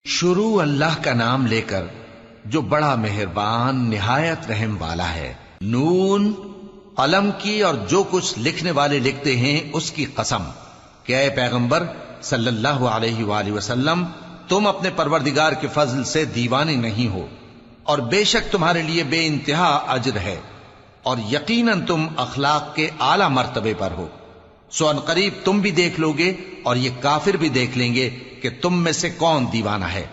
شروع اللہ کا نام لے کر جو بڑا مہربان نہایت رحم والا ہے۔ نون، قلم کی اور جو کچھ لکھنے والے لکھتے ہیں اس کی قسم کہ اے پیغمبر صلی اللہ علیہ وآلہ وسلم، تم اپنے پروردگار کے فضل سے دیوانے نہیں ہو، اور بے شک تمہارے لیے بے انتہا اجر ہے، اور یقیناً تم اخلاق کے اعلی مرتبے پر ہو۔ سو ان قریب تم بھی دیکھ لو گے اور یہ کافر بھی دیکھ لیں گے کہ تم میں سے کون دیوانہ ہے۔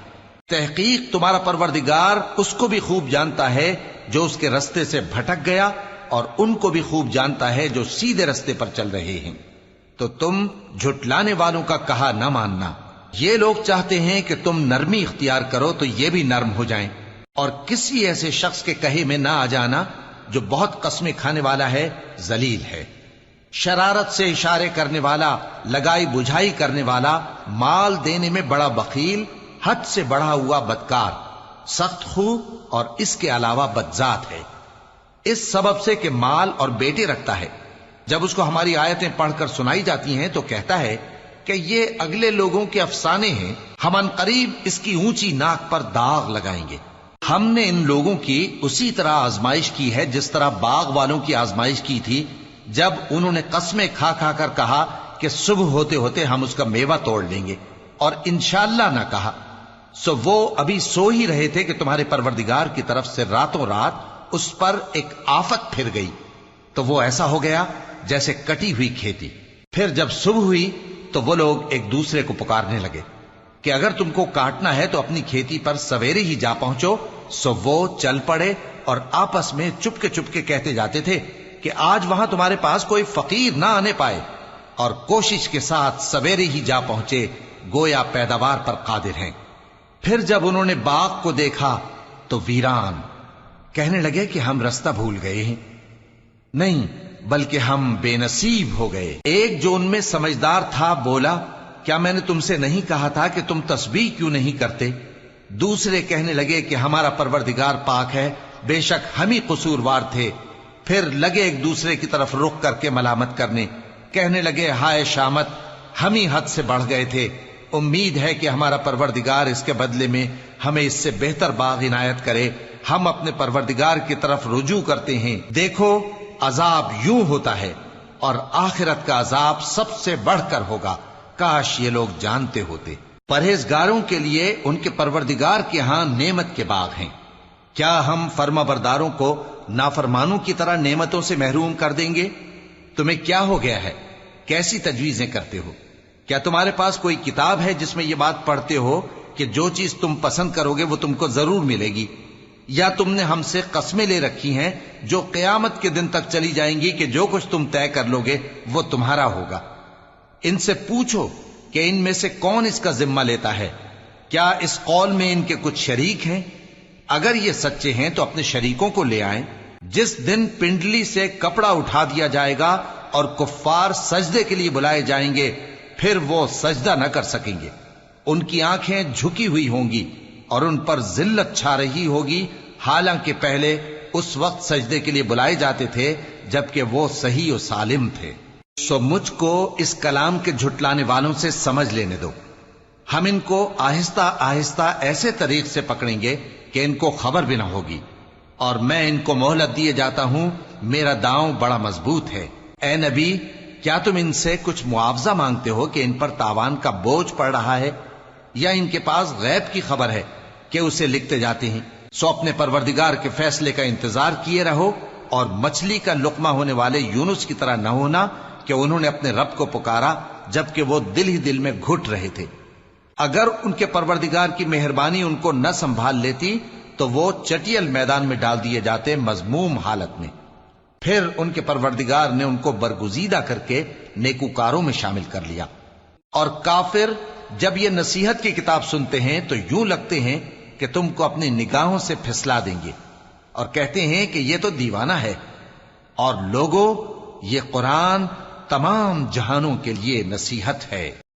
تحقیق تمہارا پروردگار اس کو بھی خوب جانتا ہے جو اس کے رستے سے بھٹک گیا، اور ان کو بھی خوب جانتا ہے جو سیدھے رستے پر چل رہے ہیں۔ تو تم جھٹلانے والوں کا کہا نہ ماننا۔ یہ لوگ چاہتے ہیں کہ تم نرمی اختیار کرو تو یہ بھی نرم ہو جائیں، اور کسی ایسے شخص کے کہے میں نہ آ جانا جو بہت قسمیں کھانے والا ہے، ذلیل ہے، شرارت سے اشارے کرنے والا، لگائی بجھائی کرنے والا، مال دینے میں بڑا بخیل، حد سے بڑھا ہوا بدکار، سخت خو اور اس کے علاوہ بدذات ہے، اس سبب سے کہ مال اور بیٹے رکھتا ہے۔ جب اس کو ہماری آیتیں پڑھ کر سنائی جاتی ہیں تو کہتا ہے کہ یہ اگلے لوگوں کے افسانے ہیں، ہم ان قریب اس کی اونچی ناک پر داغ لگائیں گے۔ ہم نے ان لوگوں کی اسی طرح آزمائش کی ہے جس طرح باغ والوں کی آزمائش کی تھی، جب انہوں نے قسمیں کھا کھا کر کہا کہ صبح ہوتے ہوتے ہم اس کا میوہ توڑ لیں گے، اور انشاءاللہ نہ کہا۔ سو وہ ابھی سو ہی رہے تھے کہ تمہارے پروردگار کی طرف سے راتوں رات اس پر ایک آفت پھر گئی، تو وہ ایسا ہو گیا جیسے کٹی ہوئی کھیتی۔ پھر جب صبح ہوئی تو وہ لوگ ایک دوسرے کو پکارنے لگے کہ اگر تم کو کاٹنا ہے تو اپنی کھیتی پر سویرے ہی جا پہنچو۔ سو وہ چل پڑے اور آپس میں چپکے کہتے جاتے تھے کہ آج وہاں تمہارے پاس کوئی فقیر نہ آنے پائے، اور کوشش کے ساتھ سویرے ہی جا پہنچے، گویا پیداوار پر قادر ہیں۔ پھر جب انہوں نے باغ کو دیکھا تو ویران، کہنے لگے کہ ہم رستہ بھول گئے ہیں، نہیں بلکہ ہم بے نصیب ہو گئے۔ ایک جو ان میں سمجھدار تھا بولا، کیا میں نے تم سے نہیں کہا تھا کہ تم تسبیح کیوں نہیں کرتے؟ دوسرے کہنے لگے کہ ہمارا پروردگار پاک ہے، بے شک ہم ہی قصوروار تھے۔ پھر لگے ایک دوسرے کی طرف رخ کر کے ملامت کرنے، کہنے لگے ہائے شامت، ہم ہی حد سے بڑھ گئے تھے، امید ہے کہ ہمارا پروردگار اس کے بدلے میں ہمیں اس سے بہتر باغ عنایت کرے، ہم اپنے پروردگار کی طرف رجوع کرتے ہیں۔ دیکھو عذاب یوں ہوتا ہے، اور آخرت کا عذاب سب سے بڑھ کر ہوگا، کاش یہ لوگ جانتے ہوتے۔ پرہیزگاروں کے لیے ان کے پروردگار کے ہاں نعمت کے باغ ہیں۔ کیا ہم فرما برداروں کو نافرمانوں کی طرح نعمتوں سے محروم کر دیں گے؟ تمہیں کیا ہو گیا ہے؟ کیسی تجویزیں کرتے ہو؟ کیا تمہارے پاس کوئی کتاب ہے جس میں یہ بات پڑھتے ہو کہ جو چیز تم پسند کرو گے وہ تم کو ضرور ملے گی؟ یا تم نے ہم سے قسمیں لے رکھی ہیں جو قیامت کے دن تک چلی جائیں گی کہ جو کچھ تم طے کر لو گے وہ تمہارا ہوگا؟ ان سے پوچھو کہ ان میں سے کون اس کا ذمہ لیتا ہے؟ کیا اس قول میں ان کے کچھ شریک ہیں؟ اگر یہ سچے ہیں تو اپنے شریکوں کو لے آئیں۔ جس دن پنڈلی سے کپڑا اٹھا دیا جائے گا اور کفار سجدے کے لیے بلائے جائیں گے، پھر وہ سجدہ نہ کر سکیں گے، ان کی آنکھیں جھکی ہوئی ہوں گی اور ان پر ذلت چھا رہی ہوگی، حالانکہ پہلے اس وقت سجدے کے لیے بلائے جاتے تھے جبکہ وہ صحیح و سالم تھے۔ سو مجھ کو اس کلام کے جھٹلانے والوں سے سمجھ لینے دو، ہم ان کو آہستہ آہستہ ایسے طریق سے پکڑیں گے کہ ان کو خبر بھی نہ ہوگی، اور میں ان کو مہلت دیے جاتا ہوں، میرا داؤں بڑا مضبوط ہے۔ اے نبی، کیا تم ان سے کچھ معاوضہ مانگتے ہو کہ ان پر تاوان کا بوجھ پڑ رہا ہے، یا ان کے پاس غیب کی خبر ہے کہ اسے لکھتے جاتے ہیں؟ سو اپنے پروردگار کے فیصلے کا انتظار کیے رہو، اور مچھلی کا لقمہ ہونے والے یونس کی طرح نہ ہونا کہ انہوں نے اپنے رب کو پکارا جبکہ وہ دل ہی دل میں گھٹ رہے تھے۔ اگر ان کے پروردگار کی مہربانی ان کو نہ سنبھال لیتی تو وہ چٹیل میدان میں ڈال دیے جاتے مذموم حالت میں۔ پھر ان کے پروردگار نے ان کو برگزیدہ کر کے نیکوکاروں میں شامل کر لیا۔ اور کافر جب یہ نصیحت کی کتاب سنتے ہیں تو یوں لگتے ہیں کہ تم کو اپنی نگاہوں سے پھسلا دیں گے، اور کہتے ہیں کہ یہ تو دیوانہ ہے۔ اور لوگوں، یہ قرآن تمام جہانوں کے لیے نصیحت ہے۔